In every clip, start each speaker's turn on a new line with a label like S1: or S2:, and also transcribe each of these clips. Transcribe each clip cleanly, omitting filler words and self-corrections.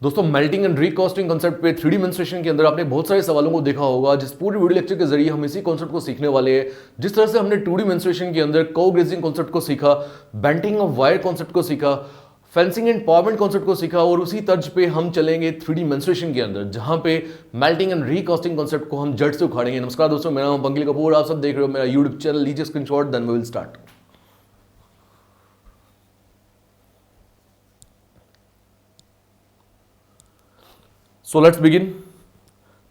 S1: दोस्तों melting and रीकास्टिंग concept पे 3D menstruation के अंदर आपने बहुत सारे सवालों को देखा होगा, जिस पूरे वीडियो लेक्चर के जरिए हम इसी कॉन्सेप्ट को सीखने वाले हैं। जिस तरह से हमने 2D मेंस्ट्रुएशन के अंदर कर्व ग्रेजिंग कॉन्सेप्ट को सीखा, बेंटिंग ऑफ वायर कॉन्सेप्ट को सीखा, फेंसिंग एंड पावरमेंट कॉन्सेप्ट को सीखा, और उसी तर्ज पे हम चलेंगे 3D मेंस्ट्रुएशन के अंदर, जहां पे मेल्टिंग एंड रीकास्टिंग कॉन्सेप्ट को हम जड़ से उखाड़ेंगे। नमस्कार दोस्तों, मेरा नाम पंकज कपूर, आप सब देख रहे हो मेरा यूट्यूब चैनल। लीजिए screenshot, then we will start. So let's begin.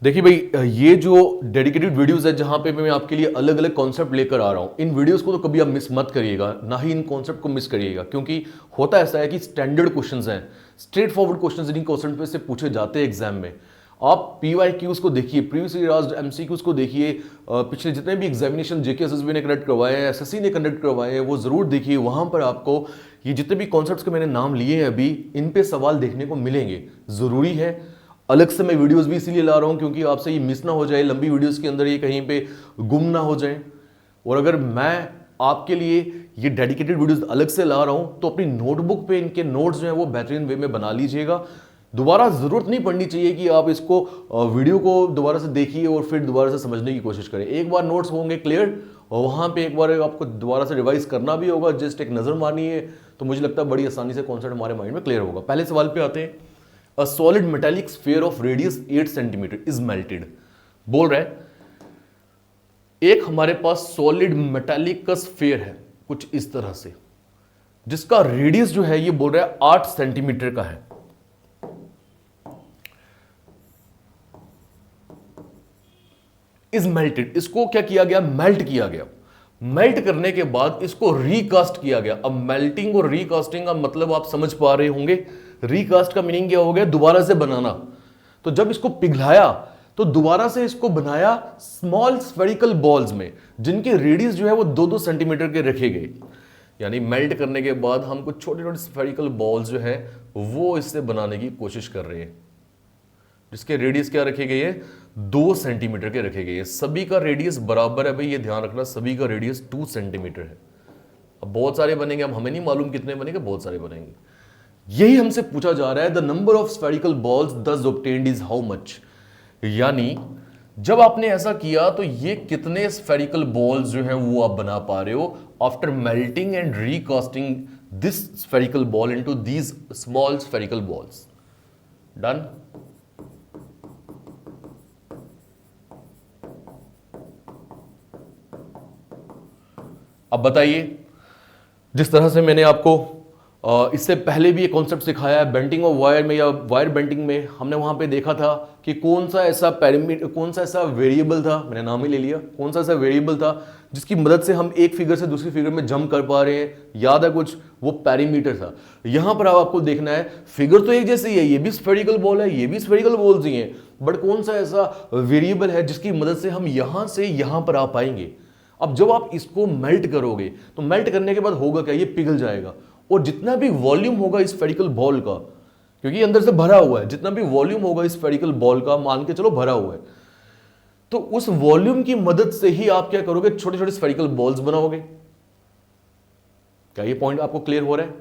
S1: देखिए भाई, ये जो डेडिकेटेड वीडियोस है जहां पे मैं आपके लिए अलग अलग कॉन्सेप्ट लेकर आ रहा हूं, इन वीडियोस को तो कभी आप मिस मत करिएगा, ना ही इन कॉन्सेप्ट को मिस करिएगा, क्योंकि होता ऐसा है कि स्टैंडर्ड क्वेश्चंस हैं, straight forward questions in question पे से पूछे जाते हैं एग्जाम में। आप PYQs को देखिए, प्रीवियसली आस्क्ड MCQs को देखिए, पिछले जितने भी एग्जामिनेशन JK SSB ने कंडक्ट करवाए हैं, SSC ने कंडक्ट करवाए हैं, वो जरूर देखिए। वहां पर आपको ये जितने भी कॉन्सेप्ट्स के मैंने नाम लिए हैं अभी, इन पे सवाल देखने को मिलेंगे। जरूरी है, अलग से मैं वीडियोस भी इसीलिए ला रहा हूं क्योंकि आपसे ये मिस ना हो जाए, लंबी वीडियोस के अंदर ये कहीं पे गुम ना हो जाए। और अगर मैं आपके लिए ये डेडिकेटेड वीडियोस अलग से ला रहा हूं तो अपनी नोटबुक पे इनके नोट्स जो है वो बेहतरीन वे में बना लीजिएगा। दोबारा जरूरत नहीं पड़नी चाहिए कि आप इसको वीडियो को दोबारा से देखिए और फिर दोबारा से समझने की कोशिश करें। एक बार नोट्स होंगे क्लियर, और वहां पे एक बार आपको दोबारा से रिवाइज करना भी होगा, जस्ट एक नजर मारनी है, तो मुझे लगता है बड़ी आसानी से कॉन्सेप्ट हमारे माइंड में क्लियर होगा। पहले सवाल पे आते हैं। A solid metallic sphere of radius 8 cm is melted। बोल रहा है एक हमारे पास सॉलिड मेटालिक का स्फीयर है कुछ इस तरह से, जिसका रेडियस जो है ये बोल रहा है 8 सेंटीमीटर का है। इज मेल्टेड, इसको क्या किया गया? मेल्ट किया गया। मेल्ट करने के बाद इसको रीकास्ट किया गया। अब मेल्टिंग और रीकास्टिंग का मतलब आप समझ पा रहे होंगे। रीकास्ट का मीनिंग क्या हो गया? दोबारा से बनाना। तो जब इसको पिघलाया तो दोबारा से इसको बनाया स्मॉल स्फेरिकल बॉल्स में, जिनके रेडियस जो है वो 2-2 सेंटीमीटर के रखे गए। यानी मेल्ट करने के बाद हम कुछ छोटे छोटे स्फेरिकल बॉल्स जो है वो इससे बनाने की कोशिश कर रहे हैं, जिसके रेडियस क्या रखे गए हैं? 2 सेंटीमीटर के रखे गए हैं। सभी का रेडियस बराबर है भाई, ये ध्यान रखना, सभी का रेडियस 2 सेंटीमीटर है। अब बहुत सारे बनेंगे, अब हमें नहीं मालूम कितने बनेंगे, बहुत सारे बनेंगे। यही हमसे पूछा जा रहा है, the number of spherical balls दस ऑब्टेन्ड इज हाउ मच। यानी जब आपने ऐसा किया तो ये कितने स्फेरिकल बॉल्स जो हैं वो आप बना पा रहे हो after melting and recasting this spherical ball into these small spherical balls. Done. अब बताइए, जिस तरह से मैंने आपको इससे पहले भी एक कॉन्सेप्ट सिखाया है बेंटिंग ऑफ वायर में या वायर बेंटिंग में, हमने वहां पे देखा था कि कौन सा ऐसा पैरामीटर, कौन सा ऐसा वेरिएबल था, मैंने नाम ही ले लिया, कौन सा ऐसा वेरिएबल था जिसकी मदद से हम एक फिगर से दूसरी फिगर में जंप कर पा रहे हैं। याद है कुछ? वो पैरामीटर था। यहां पर आपको देखना है, फिगर तो एक जैसी है, ये भी स्फेरिकल बॉल है, ये भी स्फेरिकल बॉल्स ही हैं, बट कौन सा ऐसा वेरिएबल है जिसकी मदद से हम यहां से यहां पर आ पाएंगे। अब जब आप इसको मेल्ट करोगे तो मेल्ट करने के बाद होगा क्या? ये पिघल जाएगा, और जितना भी वॉल्यूम होगा इस स्फेरिकल बॉल का, क्योंकि अंदर से भरा हुआ है, जितना भी वॉल्यूम होगा इस स्फेरिकल बॉल का, मान के चलो भरा हुआ है, तो उस वॉल्यूम की मदद से ही आप क्या करोगे? छोटे छोटे स्फेरिकल बॉल्स बनाओगे। क्या ये पॉइंट आपको क्लियर हो रहा है?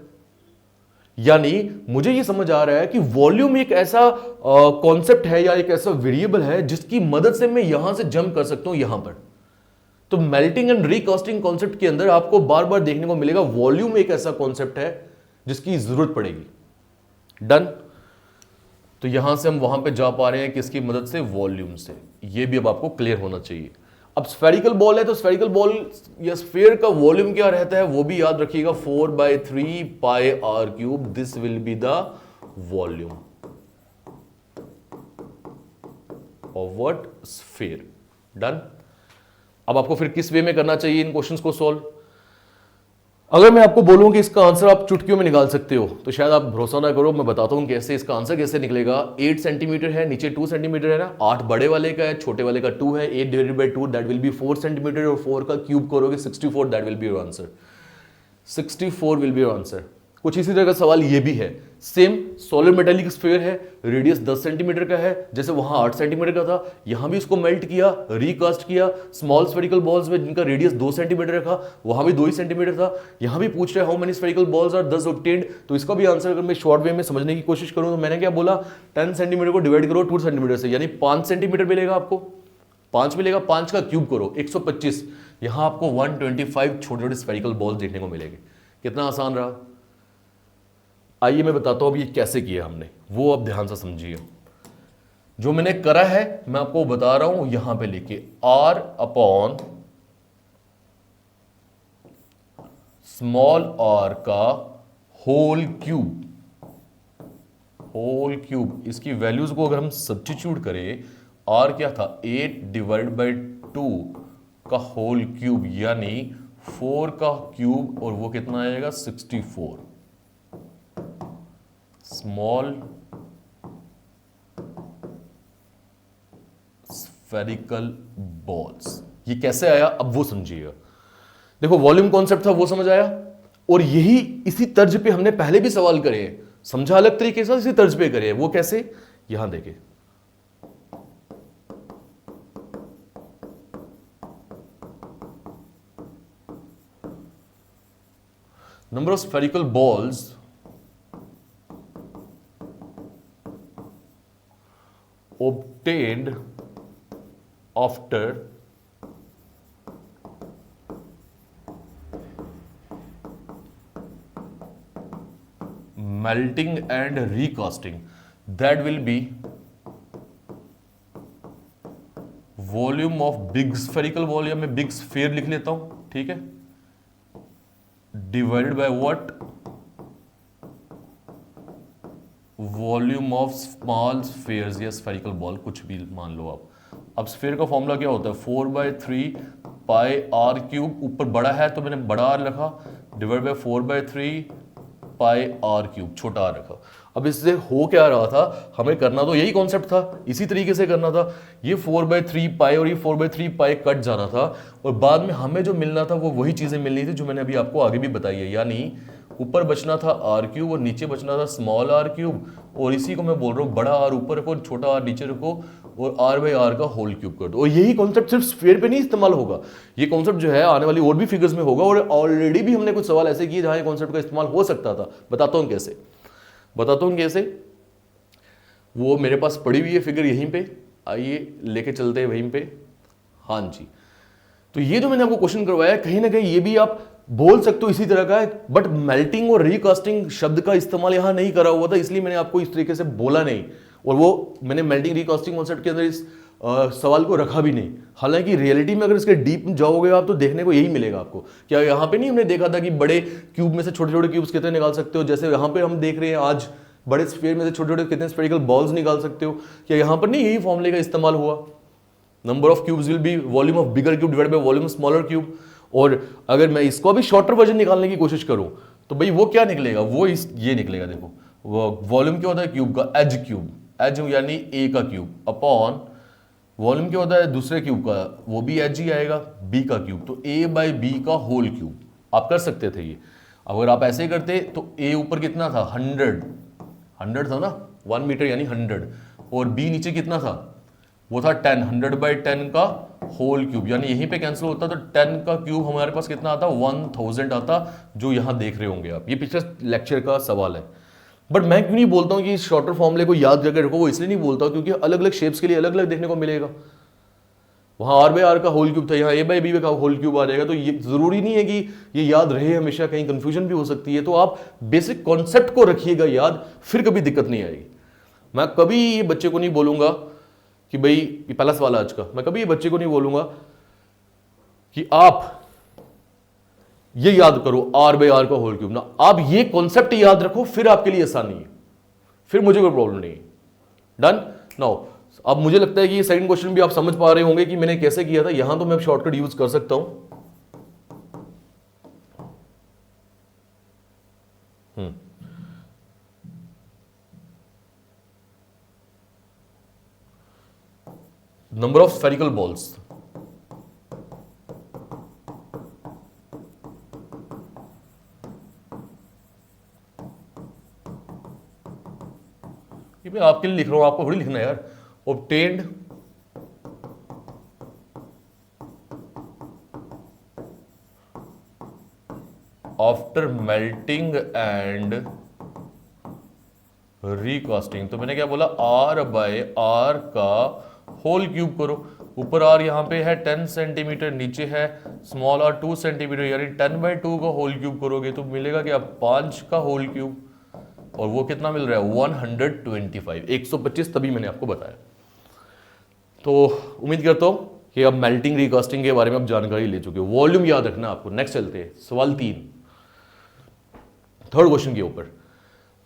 S1: यानी मुझे ये समझ आ रहा है कि वॉल्यूम एक ऐसा कॉन्सेप्ट है या एक ऐसा वेरिएबल है जिसकी मदद से मैं यहां से जंप कर सकता हूं यहां पर। तो मेल्टिंग एंड रीकास्टिंग कॉन्सेप्ट के अंदर आपको बार बार देखने को मिलेगा वॉल्यूम एक ऐसा कॉन्सेप्ट है जिसकी जरूरत पड़ेगी। डन। तो यहां से हम वहां पे जा पा रहे हैं किसकी मदद से? वॉल्यूम से। यह भी अब आपको क्लियर होना चाहिए। अब स्फेरिकल बॉल है तो स्फेरिकल बॉल या स्फीयर का वॉल्यूम क्या रहता है वो भी याद रखिएगा, 4/3 πr³। This will be the volume of what? Sphere. Done. अब आपको फिर किस वे में करना चाहिए इन क्वेश्चंस को सॉल्व? अगर मैं आपको बोलूं कि इसका आंसर आप चुटकियों में निकाल सकते हो तो शायद आप भरोसा ना करो, मैं बताता हूं कैसे इसका आंसर कैसे निकलेगा। 8 सेंटीमीटर है, नीचे 2 सेंटीमीटर है ना, 8 बड़े वाले का है, छोटे वाले का 2 है, 8 divided by 2 that will B 4 centimetre, और 4 का क्यूब करोगे 64, that will be your answer. 64 will be your answer. कुछ इसी तरह का सवाल ये भी है। सेम सॉलिड मेटालिक स्फीयर है, रेडियस 10 सेंटीमीटर का है, जैसे वहां 8 सेंटीमीटर का था, यहां भी इसको मेल्ट किया, रिकास्ट किया। स्मॉल स्फेरिकल बॉल्स में जिनका रेडियस 2 सेंटीमीटर रखा, वहां भी 2 ही सेंटीमीटर था। यहां भी पूछ रहे how many spherical balls are thus obtained, तो इसका भी आंसर अगर मैं शॉर्ट वे में समझने की कोशिश करूं तो मैंने क्या बोला, 10 सेंटीमीटर को डिवाइड करो 2 सेंटीमीटर से, यानी 5 सेंटीमीटर मिलेगा आपको, 5 मिलेगा, 5 का क्यूब करो 125, यहां आपको 125 छोटे छोटे स्फेरिकल बॉल्स देखने को मिलेंगे। कितना आसान रहा। आइए मैं बताता हूं अब ये कैसे किया हमने, वो अब ध्यान से समझिए। जो मैंने करा है मैं आपको बता रहा हूं, यहां पे लिखे R अपॉन स्मॉल r का होल क्यूब, होल क्यूब। इसकी वैल्यूज को अगर हम सब्स्टिट्यूट करें, R क्या था 8 डिवाइड बाई 2 का होल क्यूब, यानी 4 का क्यूब, और वो कितना आएगा 64 स्मॉल स्फेरिकल बॉल्स। ये कैसे आया अब वो समझिएगा। देखो वॉल्यूम कॉन्सेप्ट था वो समझ आया, और यही इसी तर्ज पे हमने पहले भी सवाल करे हैं, समझा अलग तरीके से, इसी तर्ज पे करे हैं। वो कैसे, यहां देखें, number of spherical balls obtained after melting and recasting, that will be volume of big spherical ball, या मैं big sphere लिख लेता हूं, ठीक है, divided by what, volume of small spheres या स्फेरिकल बॉल, कुछ भी मान लो आप। अब स्फीयर का फॉर्मूला क्या होता है, 4/3 पाई आर क्यूब, ऊपर बड़ा है तो मैंने बड़ा आर रखा, divide by 4/3 pi R cube, छोटा आर रखा। अब इससे हो क्या रहा था, हमें करना तो यही कॉन्सेप्ट था, इसी तरीके से करना था। ये 4/3 पाई और ये 4/3 पाई कट जाना था, और बाद में हमें जो मिलना था वो वही चीजें मिलनी थी जो मैंने अभी आपको आगे भी बताई है, यानी ऊपर बचना था आर क्यूब और नीचे बचना था स्मॉल आर क्यूब, और इसी को मैं बोल रहा हूँ बड़ा आर ऊपर रखो और छोटा आर नीचे रखो, और आर बाई आर का होल क्यूब कर दो। और यही कॉन्सेप्ट सिर्फ स्फीयर पे नहीं इस्तेमाल होगा, ये कॉन्सेप्ट जो है आने वाली और भी फिगर्स में होगा, और ऑलरेडी भी हमने कुछ सवाल ऐसे किए जहां ये कॉन्सेप्ट का इस्तेमाल हो सकता था। बताता हूं कैसे, वो मेरे पास पड़ी हुई है फिगर यहीं पे, आइए लेके चलते हैं वहीं पे। हाँ जी, तो ये जो मैंने आपको क्वेश्चन करवाया कहीं ना कहीं ये भी आप बोल सकते हो इसी तरह का है, बट मेल्टिंग और रिकास्टिंग शब्द का इस्तेमाल यहां नहीं करा हुआ था, इसलिए मैंने आपको इस तरीके से बोला नहीं, और वो मैंने मेल्टिंग रिकास्टिंग कॉन्सेप्ट के अंदर इस सवाल को रखा भी नहीं। हालांकि रियलिटी में अगर इसके डीप जाओगे आप तो देखने को यही मिलेगा आपको। क्या यहाँ पे नहीं हमने देखा था कि बड़े क्यूब में से छोटे छोटे क्यूब्स कितने निकाल सकते हो, जैसे यहाँ पे हम देख रहे हैं आज बड़े स्फीयर में से छोटे छोटे कितने स्फेरिकल बॉल्स निकाल सकते हो, क्या यहाँ पर नहीं यही फॉर्मूले का इस्तेमाल हुआ, number of cubes will be volume of bigger cube divided by volume of smaller cube. और अगर मैं इसको अभी शॉर्टर वर्जन निकालने की कोशिश करूं तो भाई वो क्या निकलेगा, वो ये निकलेगा, देखो वॉल्यूम क्या होता है क्यूब का, एज क्यूब, एज यानी ए का क्यूब, अपॉन वॉल्यूम क्या होता है दूसरे क्यूब का, वो भी एज ही आएगा, बी का क्यूब, तो ए बाई बी का होल क्यूब। आप कर सकते थे ये, अगर आप ऐसे करते तो ए ऊपर कितना था 100 था ना, 1 मीटर यानी 100, और बी नीचे कितना था, वो था 10, 100/10 का होल क्यूब, यानी यहीं पे कैंसिल होता तो 10 का क्यूब हमारे पास कितना आता, 1000 आता, जो यहां देख रहे होंगे आप। ये पिछले लेक्चर का सवाल है, बट मैं क्यों नहीं बोलता हूं कि इस शॉर्टर फॉर्मूले को याद करके रखो, वो इसलिए नहीं बोलता क्योंकि अलग अलग शेप्स के लिए अलग अलग देखने को मिलेगा। वहां आर बाई आर का होल क्यूब था, यहाँ ए बाई बी का होल क्यूब आ जाएगा, तो ये जरूरी नहीं है कि ये याद रहे हमेशा, कहीं कंफ्यूजन भी हो सकती है। तो आप बेसिक कॉन्सेप्ट को रखिएगा याद, फिर कभी दिक्कत नहीं आएगी। मैं कभी ये बच्चे को नहीं बोलूंगा कि भाई, ये पहला सवाल आज का, मैं कभी ये बच्चे को नहीं बोलूंगा कि आप ये याद करो आर बाई आर का होल क्यूब ना, आप ये कॉन्सेप्ट याद रखो, फिर आपके लिए आसानी है, फिर मुझे कोई प्रॉब्लम नहीं है। डन नाउ, अब मुझे लगता है कि ये सेकंड क्वेश्चन भी आप समझ पा रहे होंगे कि मैंने कैसे किया था। यहां तो मैं शॉर्टकट यूज कर सकता हूं, नंबर ऑफ स्फेरिकल बॉल्स, ये मैं आपके लिए लिख रहा हूं, आपको थोड़ी लिखना है यार। Obtained after melting and recasting. तो मैंने क्या बोला, R बाय R का होल क्यूब करो। ऊपर R यहाँ पे है 10 सेंटीमीटर, नीचे है स्मॉल r 2 सेंटीमीटर, यानी 10/2 का होल क्यूब करोगे तो मिलेगा क्या, 5 का होल क्यूब। और वो कितना मिल रहा है, 125, 125 तभी मैंने आपको बताया। तो उम्मीद करता हूं कि अब मेल्टिंग रिकास्टिंग के बारे में आप जानकारी ले चुके हो। वॉल्यूम याद रखना आपको। नेक्स्ट चलते हैं सवाल 3, थर्ड क्वेश्चन के ऊपर।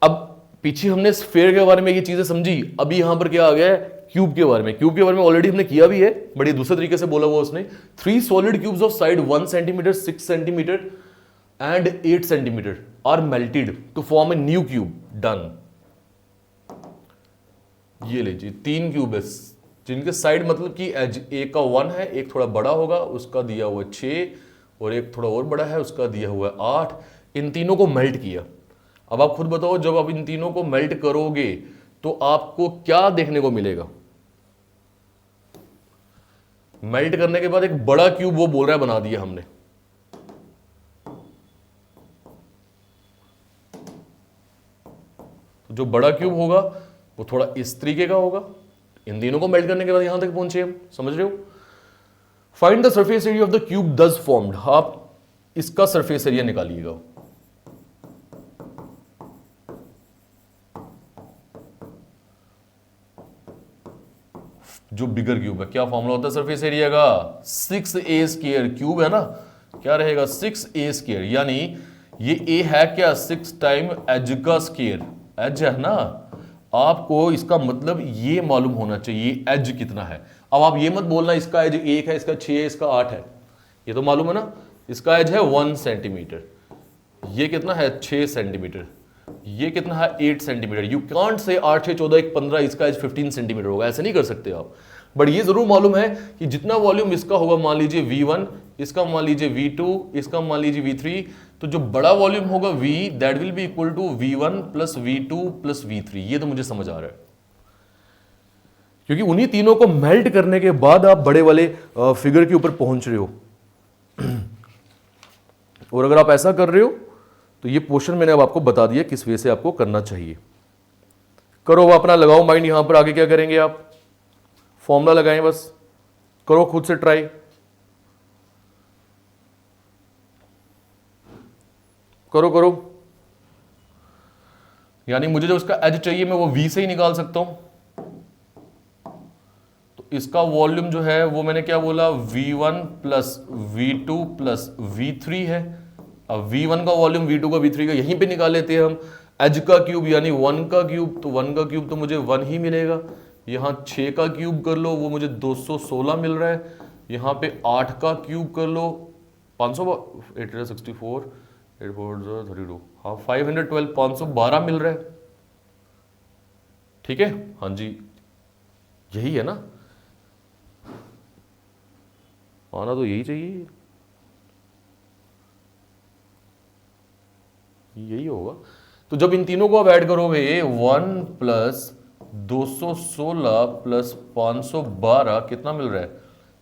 S1: अब पीछे हमने स्फीयर के बारे में ये चीजें समझी, अभी यहां पर क्या आ गया है, क्यूब के बारे में। क्यूब के बारे में ऑलरेडी हमने किया भी है, बड़ी दूसरे तरीके से बोला हुआ उसने। 3 solid cubes of side 1 centimetre, 6 centimetre and 8 centimetre are melted to form a new cube. Done. ये लीजिए 3 क्यूब है जिनके साइड मतलब कि एज एक का 1 है, एक थोड़ा बड़ा होगा उसका दिया हुआ 6, और एक थोड़ा और बड़ा है उसका दिया हुआ 8। इन तीनों को मेल्ट किया। अब आप खुद बताओ, जब आप इन तीनों को मेल्ट करोगे तो आपको क्या देखने को मिलेगा। मेल्ट करने के बाद एक बड़ा क्यूब वो बोल रहा है बना दिया हमने। तो जो बड़ा क्यूब होगा वो थोड़ा इस तरीके का होगा। इन तीनों को मेल्ट करने के बाद यहां तक पहुंचे हम, समझ रहे हो। Find the surface area of the cube thus formed. आप इसका सरफेस एरिया निकालिएगा। जो बिगर क्यूब है, क्या फॉर्मूला होता है सरफेस एरिया का, 6a²। क्यूब है ना, क्या रहेगा 6a², यानी ये a है क्या, 6 टाइम एज का स्क्वायर। एज है ना, आपको इसका मतलब ये मालूम होना चाहिए एज कितना है। अब आप ये मत बोलना इसका एज 1 है, इसका 6 है, इसका 8 है, ये तो मालूम है ना। इसका एज है 1 सेंटीमीटर, ये कितना है 6 सेंटीमीटर, ये कितना है 8 सेंटीमीटर। यू कांट से 8 6 14 1 15 इसका एज 15 सेंटीमीटर होगा, ऐसे नहीं कर सकते आप। बट ये जरूर मालूम है कि जितना वॉल्यूम इसका होगा, मान लीजिए V1, इसका मान लीजिए V2, इसका मान लीजिए V3, तो जो बड़ा वॉल्यूम होगा V, that will be equal to V1 plus V2 plus V3। ये तो मुझे समझ आ रहा है, क्योंकि उन्हीं तीनों को मेल्ट करने के बाद आप बड़े वाले फिगर के ऊपर पहुंच रहे हो। और अगर आप ऐसा कर रहे हो तो ये पोर्शन मैंने अब आपको बता दिया किस वे से आपको करना चाहिए। करो अपना, लगाओ माइंड। यहां पर आगे क्या करेंगे आप, फॉर्मूला लगाएं, बस करो खुद से ट्राई। करो करो, यानी मुझे जो उसका एज चाहिए मैं वो V से ही निकाल सकता हूं। तो इसका वॉल्यूम जो है वो मैंने क्या बोला, V1 plus V2 plus V3 है। अब V1 का वॉल्यूम V2 का V3 का यहीं पे निकाल लेते हैं हम। एज का क्यूब यानी 1 का क्यूब, तो 1 का क्यूब तो मुझे 1 ही मिलेगा। यहां 6 का क्यूब कर लो, वो मुझे 216 मिल रहा है। यहां पे 8 का क्यूब कर लो, 564 8×4 32, हाँ 512, 512 मिल रहा है। ठीक है, हाँ जी यही है ना, आना तो यही चाहिए, यही होगा। तो जब इन तीनों को आप ऐड करोगे, 1 प्लस 216 प्लस 512 कितना मिल रहा है,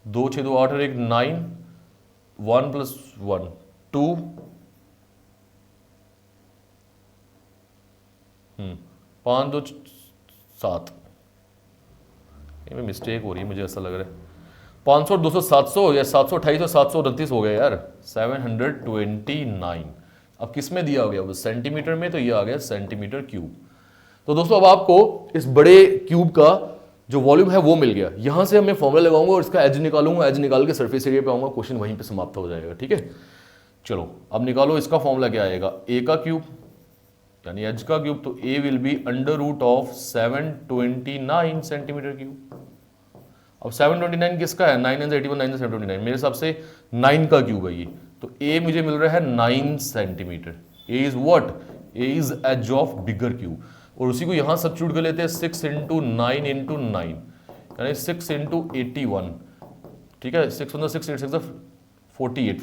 S1: 2 6 2 8 और 1 9, 1 प्लस 1 2, 5 2 7। मिस्टेक हो रही है मुझे ऐसा लग रहा है। 500 200 700 या 728 और 729 हो गया यार, 729। अब किस में दिया गया, वो सेंटीमीटर में, तो ये आ गया सेंटीमीटर क्यूब। तो दोस्तों अब आपको इस बड़े क्यूब का जो वॉल्यूम है वो मिल गया। यहां से मैं फॉर्मूला लगाऊंगा और इसका एज निकालूंगा, एज निकाल के सरफेस एरिया पे आऊंगा, क्वेश्चन वहीं पे समाप्त हो जाएगा। ठीक है, चलो अब निकालो इसका फॉर्मूला क्या आएगा, ए का क्यूब यानी एज का क्यूब, तो a will be under root of 729 centimetre cube. अब 729 किसका है, 9 9 81 9 729, मेरे हिसाब से 9 का क्यूब है ये। तो ए मुझे मिल रहा है 9 centimetre. A is what, a is edge of bigger cube. और उसी को यहां सब्स्टिट्यूट कर लेते हैं, 6 × 9 × 9 यानी 6 × 81। ठीक है, 6 × 6 8 6 48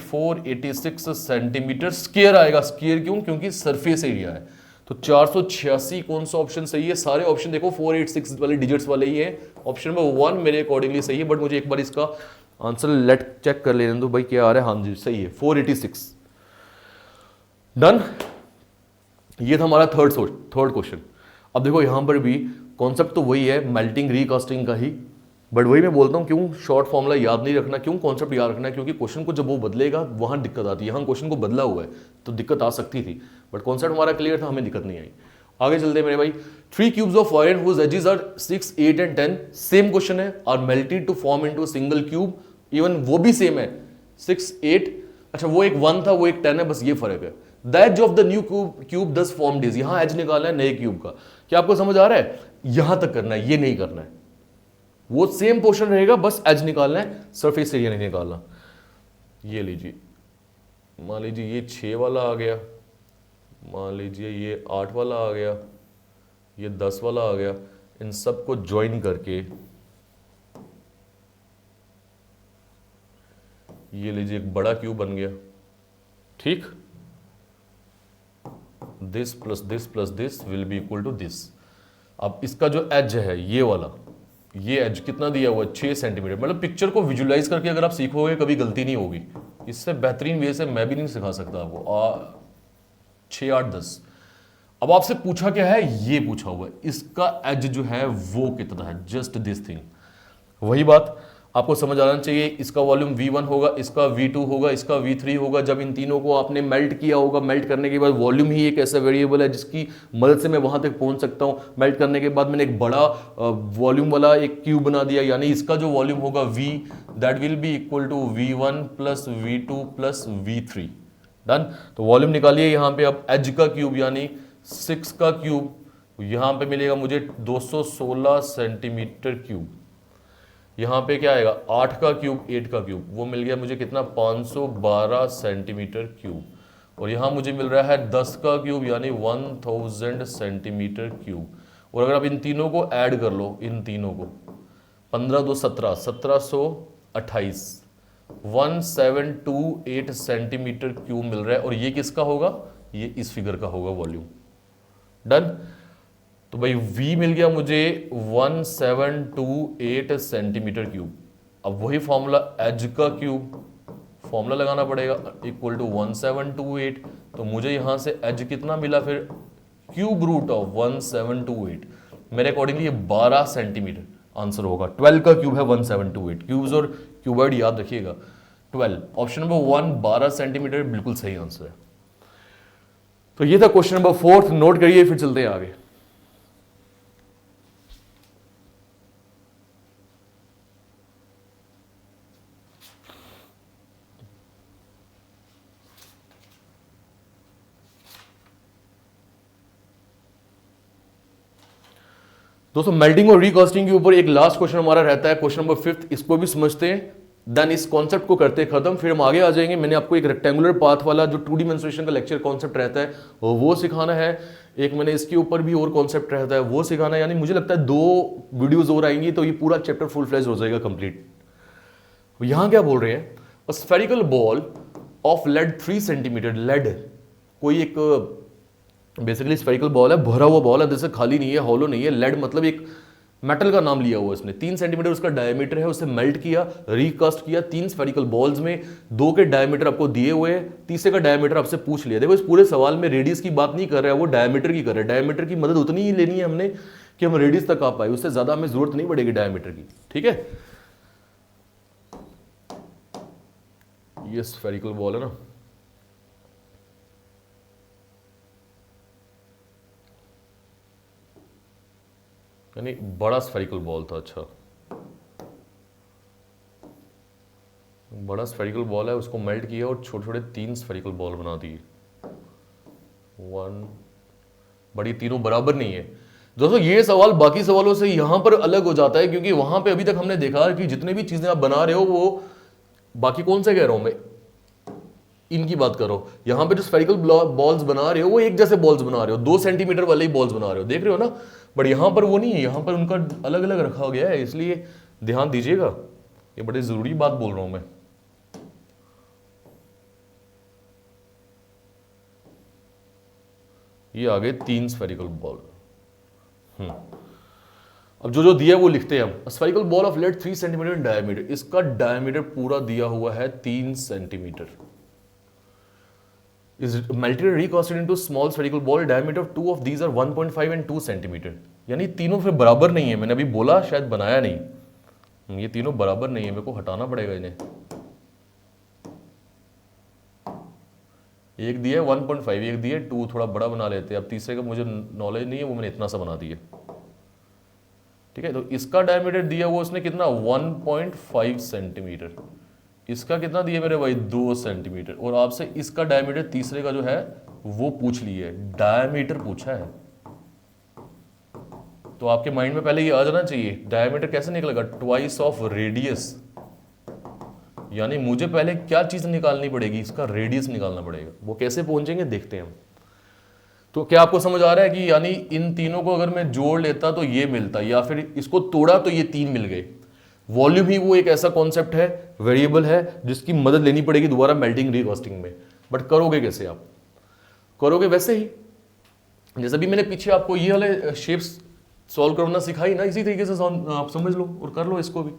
S1: 486 सेंटीमीटर स्क्वायर आएगा। स्क्वायर क्यों, क्योंकि सरफेस एरिया है। तो 486 कौन सा ऑप्शन सही है? सारे ऑप्शन देखो 486 वाले डिजिट्स वाले ही है। ऑप्शन नंबर 1 मेरे अकॉर्डिंगली सही है, बट मुझे एक बार इसका आंसर लेट चेक कर लेने दो भाई क्या आ रहा है। हाँ जी सही है, 486। डन। ये था हमारा थर्ड क्वेश्चन। अब देखो यहां पर भी कॉन्सेप्ट तो वही है, मेल्टिंग रीकास्टिंग का ही, बट वही मैं बोलता हूँ क्यों शॉर्ट फॉर्मूला याद नहीं रखना, क्यों कॉन्सेप्ट याद रखना है, क्योंकि क्वेश्चन को जब वो बदलेगा वहां दिक्कत आती है। यहाँ क्वेश्चन को बदला हुआ है तो दिक्कत आ सकती थी, बट कॉन्सेप्ट हमारा क्लियर था, हमें दिक्कत नहीं आई। आगे चलते हैं मेरे भाई। 3 cubes of iron whose edges are 6, 8 and 10, same question है, are melted to form into a single cube, even वो भी सेम है 6, 8, अच्छा वो एक 1 था वो एक 10 है, बस ये फर्क है। The edge of the new cube thus formed is, यहां एज निकालना है नए क्यूब का। क्या आपको समझ आ रहा है? यहां तक करना है, ये नहीं करना है, वो सेम पोर्शन रहेगा, बस एज निकालना है, सरफेस एरिया नहीं निकालना। ये लीजिए, मान लीजिए ये 6 वाला आ गया, मान लीजिए ये 8 वाला आ गया, ये 10 वाला आ गया, इन सबको ज्वाइन करके ये लीजिए एक बड़ा क्यूब बन गया। ठीक, this plus this plus this will be equal to this. अब इसका जो एज है ये वाला, ये एज कितना दिया हुआ है? 6 सेंटीमीटर। मतलब पिक्चर को विजुलाइज करके अगर आप सीखोगे कभी गलती नहीं होगी। इससे बेहतरीन वे से मैं भी नहीं सिखा सकता आपको। 6, 8, 10। अब आपसे पूछा क्या है? ये पूछा हुआ है, इसका एज जो है वो कितना है, जस्ट दिस थिंग। वही बात आपको समझ आना चाहिए, इसका वॉल्यूम V1 होगा, इसका V2 होगा, इसका V3 होगा। जब इन तीनों को आपने मेल्ट किया होगा, मेल्ट करने के बाद वॉल्यूम ही एक ऐसा वेरिएबल है जिसकी मदद से मैं वहां तक पहुंच सकता हूं। मेल्ट करने के बाद मैंने एक बड़ा वॉल्यूम वाला एक क्यूब बना दिया, यानी इसका जो वॉल्यूम होगा V, that will be equal to V1 plus V2 plus V3। Done. तो वॉल्यूम निकालिए यहां पे। अब एज का क्यूब यानी 6 का क्यूब यहां पे मिलेगा मुझे 216 सेंटीमीटर क्यूब। यहां पे क्या आएगा? 8 का क्यूब, 8 का क्यूब, वो मिल गया मुझे कितना? 512 सेंटीमीटर क्यूब। और यहां मुझे मिल रहा है 10 का क्यूब यानी 1000 सेंटीमीटर क्यूब। और अगर आप इन तीनों को ऐड कर लो, इन तीनों को, 15 2 17, 1728, 1728 सेंटीमीटर क्यूब मिल रहा है। और ये किसका होगा? ये इस फिगर का होगा वॉल्यूम। डन। तो भाई V मिल गया मुझे 1728 सेंटीमीटर क्यूब। अब वही फॉर्मूला एज का क्यूब, फॉर्मूला लगाना पड़ेगा, इक्वल टू 1728। तो मुझे यहां से एज कितना मिला फिर? Cube root of 1728। मेरे अकॉर्डिंगली ये 12 सेंटीमीटर आंसर होगा। 12 का क्यूब है 1728। क्यूब्स और क्यूबॉइड याद रखिएगा। 12, ऑप्शन नंबर 1 12 सेंटीमीटर बिल्कुल सही आंसर है। तो ये था क्वेश्चन नंबर 4, नोट करिए, फिर चलते हैं आगे। दोस्तों मेल्टिंग और रिकास्टिंग के ऊपर एक लास्ट क्वेश्चन हमारा रहता है, क्वेश्चन नंबर 5। इसको भी समझते हैं, देन इस कॉन्सेप्ट को करते खत्म, फिर हम आगे आ जाएंगे। मैंने आपको एक रेक्टेंगुलर पाथ वाला जो 2D मेंस्ट्रुएशन का लेक्चर कॉन्सेप्ट रहता है वो सिखाना है। एक मैंने इसके ऊपर भी और कॉन्सेप्ट रहता है वो सिखाना है। यानी मुझे लगता है 2 वीडियोज और आएंगी तो ये पूरा चैप्टर फुल फ्लेज हो जाएगा कंप्लीट। यहां क्या बोल रहे हैं? A spherical ball of lead 3 centimetre. Lead कोई एक बेसिकली स्फेरिकल बॉल है, भरा हुआ बॉल है, जैसे खाली नहीं है, हॉलो नहीं है। लेड मतलब एक मेटल का नाम लिया हुआ इसने। 3 सेंटीमीटर उसका डायमीटर है, उसे मेल्ट किया, रिकास्ट किया 3 स्फेरिकल बॉल्स में। 2 के डायमीटर आपको दिए हुए हैं, तीसरे का डायमीटर आपसे पूछ लिया। देखो इस पूरे सवाल में रेडियस की बात नहीं कर रहा है, वो डायमीटर की कर रहा है। डायमीटर की मदद उतनी ही लेनी है हमने कि हम रेडियस तक आ पाए, उससे ज्यादा हमें जरूरत नहीं पड़ेगी डायमीटर की। ठीक है, ये स्फेरिकल बॉल है ना, यानी बड़ा स्फेरिकल बॉल था। अच्छा, बड़ा स्फेरिकल बॉल है, उसको मेल्ट किया और छोटे छोटे 3 स्फेरिकल बॉल बना दिए। 1 बड़ी, तीनों बराबर नहीं है। दोस्तों ये सवाल बाकी सवालों से यहां पर अलग हो जाता है, क्योंकि वहां पे अभी तक हमने देखा कि जितने भी चीजें आप बना रहे हो वो, बाकी कौन से कह रहा हूं मैं, इनकी बात करो। यहां पे जो स्फेरिकल बॉल्स बना रहे हो वो एक जैसे बॉल्स बना रहे हो, 2 सेंटीमीटर वाले ही बॉल्स बना रहे हो, देख रहे हो ना। बट यहां पर वो नहीं है, यहां पर उनका अलग अलग रखा गया है, इसलिए ध्यान दीजिएगा। ये बड़ी जरूरी बात बोल रहा हूं मैं। ये आ गए 3 स्फेरिकल बॉल। अब जो जो दिया है वो लिखते हैं हम। Spherical ball of lead 3 centimetre diameter, इसका डायमीटर पूरा दिया हुआ है 3 centimetre. Is melted and recasted into small spherical ball, diameter of two of these are 1.5 and 2 centimetre. यानी तीनों फिर बराबर नहीं है, मैंने अभी बोला शायद बनाया नहीं, ये तीनों बराबर नहीं है, मेरे को हटाना पड़ेगा इन्हें। एक दिया है 1.5, एक दिया है 2, थोड़ा बड़ा बना लेते हैं। अब तीसरे का मुझे नॉलेज नहीं है, वो मैंने इतना सा बना दिया। ठीक है, तो इसका डायमीटर दिया हुआ उसने कितना 1.5 सेंटीमीटर, इसका कितना दिया मेरे भाई 2 सेंटीमीटर, और आपसे इसका डायमीटर तीसरे का जो है वो पूछ लिए, डायमीटर पूछा है। तो आपके माइंड में पहले ये आ जाना चाहिए, डायमीटर कैसे निकलेगा, ट्वाइस ऑफ रेडियस। यानी मुझे पहले क्या चीज निकालनी पड़ेगी, इसका रेडियस निकालना पड़ेगा। वो कैसे पहुंचेंगे देखते हैं हम। तो क्या आपको समझ आ रहा है कि यानी इन तीनों को अगर मैं जोड़ लेता तो ये मिलता, या फिर इसको तोड़ा तो ये 3 मिल गए। वॉल्यूम ही वो एक ऐसा कॉन्सेप्ट है, वेरिएबल है, जिसकी मदद लेनी पड़ेगी दोबारा मेल्टिंग रिकास्टिंग में। बट करोगे कैसे आप, करोगे वैसे ही जैसे भी मैंने पीछे आपको ये वाले शेप्स सॉल्व करना सिखाई ना, इसी तरीके से आप समझ लो और कर लो इसको भी।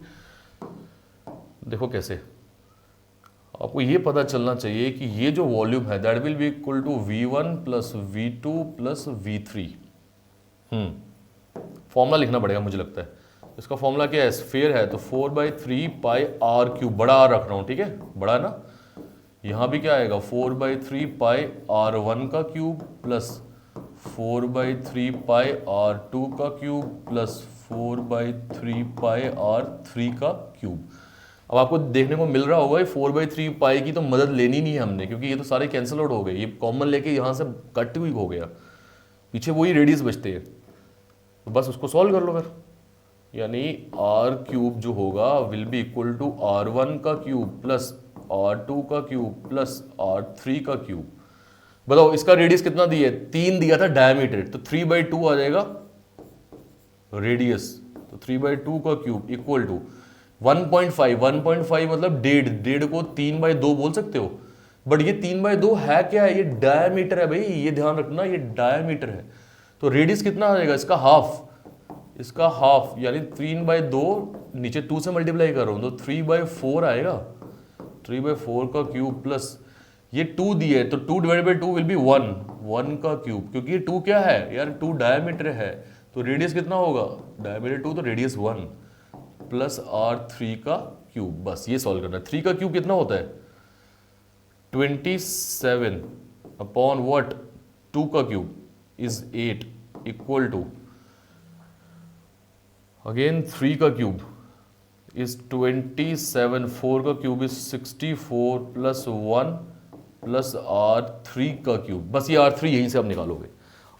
S1: देखो कैसे, आपको ये पता चलना चाहिए कि ये जो वॉल्यूम है that will be equal to V1 plus V2 plus V3। Formula लिखना पड़ेगा मुझे लगता है। इसका फॉर्मूला क्या है, स्फीयर है तो 4/3 पाई आर क्यूब, बड़ा आर रख रहा हूं, ठीक है, बड़ा है ना। यहां भी क्या आएगा 4/3 पाई R1 का क्यूब प्लस 4/3 पाई R2 का क्यूब प्लस 4/3 पाई R3 का क्यूब। अब आपको देखने को मिल रहा होगा 4/3 पाई की तो मदद लेनी नहीं है हमने, क्योंकि ये तो सारे कैंसिल आउट हो गए, ये कॉमन लेके यहाँ से कट हुई हो गया, पीछे वही रेडियस बचते हैं। तो बस उसको सॉल्व कर लो फिर। यानी आर क्यूब जो होगा will be equal to R1 का क्यूब प्लस R2 का क्यूब प्लस R3 का क्यूब। बताओ इसका रेडियस कितना दिया है, 3 दिया था डायमीटर, तो 3/2 आ जाएगा रेडियस, तो 3/2 का क्यूब इक्वल टू 1.5 मतलब 1.5 को 3/2 बोल सकते हो। बट ये 3/2 है क्या है, ये डायमीटर है भाई, ये ध्यान रखना, ये डायमीटर है। तो रेडियस कितना आ जाएगा, इसका हाफ, इसका हाफ यानी 3/2, नीचे 2 से मल्टीप्लाई कर रहा हूं तो 3/4 आएगा। 3/4 का क्यूब प्लस ये 2 दिए तो 2 डिवाइडेड बाई 2 विल बी 1 का क्यूब, क्योंकि ये 2 क्या है यार, 2 डायमीटर है, तो रेडियस कितना होगा, डायमीटर 2 तो रेडियस 1 प्लस R3 का क्यूब। बस ये सॉल्व करना है। 3 का क्यूब कितना होता है 27 अपॉन व्हाट, 2 का cube is 8 equal to again 3 का क्यूब इज 27, 4 का cube is 64 plus 1 plus R3 का क्यूब। बस ये R3 यहीं से आप निकालोगे,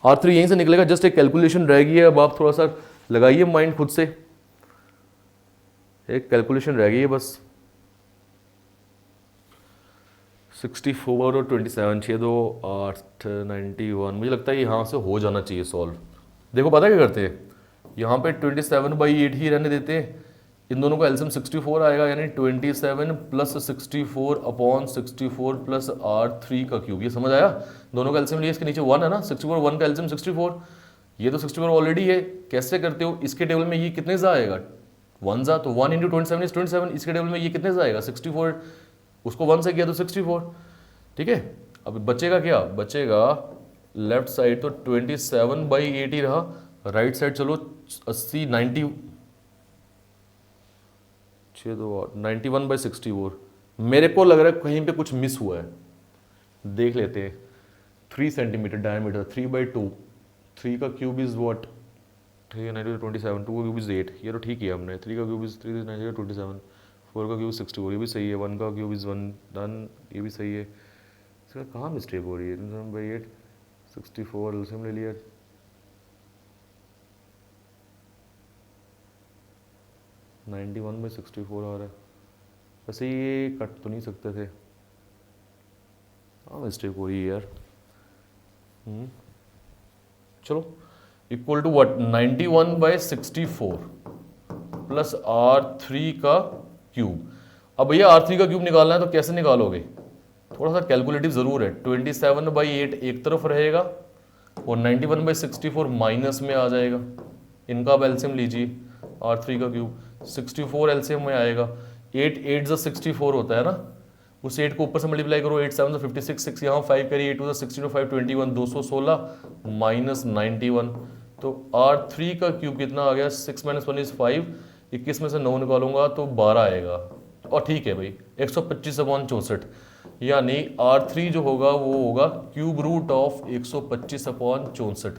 S1: R3 यहीं से निकलेगा। जस्ट एक कैलकुलेशन रह गई है, अब आप थोड़ा सा लगाइए माइंड खुद से, एक कैलकुलेशन रह गई है बस। 64 और 27, 6 2 8 91, मुझे लगता है यहाँ से हो जाना चाहिए सॉल्व। देखो पता क्या करते हैं, यहाँ पे 27/8 ही रहने देते हैं, इन दोनों का एलसीएम 64 आएगा, यानी 27 प्लस 64 अपॉन 64 प्लस R3 का क्यूब। ये समझ आया, दोनों का एलसीएम लिया, इसके नीचे 1 है ना, 64 1 का एलसीएम 64, ये तो 64 ऑलरेडी है। कैसे करते हो, इसके टेबल में ये कितने से आएगा 1 जा, तो 1 इंटू 27 इज 27, इसके टेबल में ये कितने से आएगा 64, उसको 1 से किया तो 64, ठीक है। अब बचेगा क्या, बचेगा लेफ्ट साइड तो 27/8 ही रहा, राइट साइड चलो 80 90 91/64। मेरे को लग रहा है कहीं पे कुछ मिस हुआ है, देख लेते हैं। 3 सेंटीमीटर डायमीटर, 3/2, 3 का क्यूब इज व्हाट 390 27, 2 का क्यूब इज 8, ये तो ठीक है हमने। 3 का क्यूब इज 390 27, 4 का क्यूब 64, ये भी सही है। 1 का क्यूब इज 1 डन, ये भी सही है। इसका कहाँ मिस्टेक हो रही है, 3/8 64 एलसीएम ले लिया, नाइन्टी 91/64 आ रहा है। वैसे ये कट तो नहीं सकते थे, हाँ मिस्टेक हो रही है यार। चलो equal to what 91/64 plus R3 का क्यूब। अब भैया R3 का क्यूब निकालना है तो कैसे निकालोगे, थोड़ा सा कैलकुलेटिव जरूर है। 27/8 एक तरफ रहेगा, और 91/64 माइनस में आ जाएगा, इनका आप एलसीएम लीजिए, R3 का क्यूब 64 एलसीएम में आएगा, 8 8 ज़ा 64 होता है ना, उस 8 को ऊपर से मल्टीप्लाई करो, 8 7 ज़ा 56, 6 यहाँ 5 करिए, 8 2 ज़ा 16, 5 21, 216 माइनस 91, तो R3 का क्यूब कितना आ गया, 6 - 1 = 5, 21 में से 9 निकालूंगा तो 12 आएगा, और ठीक है भाई 125/64, यानी R3 जो होगा वो होगा क्यूब रूट ऑफ 125/64,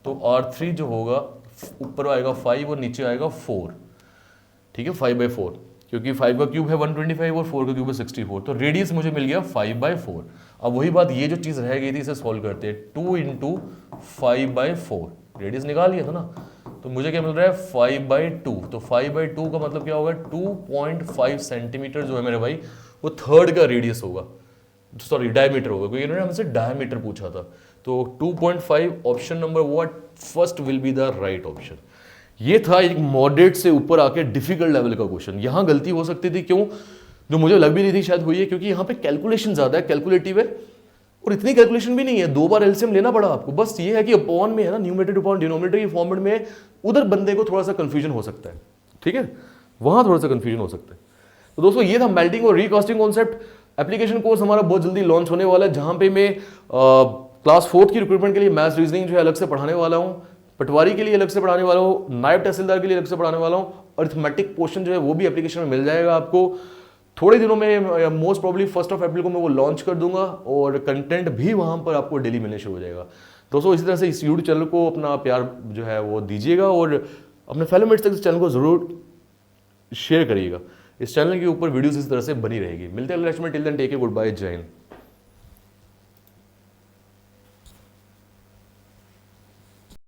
S1: तो R3 जो होगा ऊपर आएगा 5 और नीचे आएगा 4, ठीक है 5/4, क्योंकि 5 का क्यूब है 125 और 4 का क्यूब है 64, तो रेडियस मुझे मिल गया 5/4। अब वही बात, ये जो चीज़ रह गई थी इसे सॉल्व करते हैं, 2 × 5/4, रेडियस निकाल लिया था ना, तो मुझे क्या मिल रहा है 5/2, तो 5/2 का मतलब क्या होगा, 2.5 सेंटीमीटर जो है मेरे भाई वो थर्ड का रेडियस होगा, सॉरी डायमीटर होगा, क्योंकि इन्होंने हमसे डायमीटर पूछा था, तो 2.5 option number what first will be the right option. ये था एक मॉडरेट से ऊपर आके डिफिकल्ट लेवल का क्वेश्चन। यहां गलती हो सकती थी, क्यों, जो मुझे लग भी नहीं थी शायद हुई है, क्योंकि यहाँ पे कैलकुलेशन ज्यादा है, कैलकुलेटिव है, और इतनी कैलकुलेशन भी नहीं है, 2 बार एलसीएम लेना पड़ा आपको, बस ये है कि अपॉन में है ना, न्यूमरेटर अपॉन डिनोमिनेटर की फॉर्मेट में, उधर बंदे को थोड़ा सा कंफ्यूजन हो सकता है, ठीक है, वहां थोड़ा सा कंफ्यूजन हो सकता है। तो दोस्तों ये था मेल्टिंग और रिकास्टिंग कॉन्सेप्ट। एप्लीकेशन कोर्स हमारा बहुत जल्दी लॉन्च होने वाला है, जहां पे मैं क्लास 4 की रिक्रूटमेंट के लिए मैथ्स रीजनिंग जो है अलग से पढ़ाने वाला हूँ, पटवारी के लिए अलग से पढ़ाने वाला हूँ, नायब तहसीलदार के लिए अलग से पढ़ाने वाला हूँ, अरिथमेटिक पोर्शन जो है वो भी एप्लीकेशन में मिल जाएगा आपको थोड़े दिनों में, मोस्ट प्रॉब्ली 1 अप्रैल को मैं वो लॉन्च कर दूंगा, और कंटेंट भी वहां पर आपको डेली मिलने शुरू हो जाएगा। दोस्तों इसी तरह से इस यूट्यूब चैनल को अपना प्यार जो है वो दीजिएगा, और अपने फेलो मेट्स तक इस चैनल को जरूर शेयर करिएगा। इस चैनल के ऊपर वीडियोस इस तरह से बनी रहेगी। मिलते हैं नेक्स्ट में, till then take care, good bye, जय हिंद।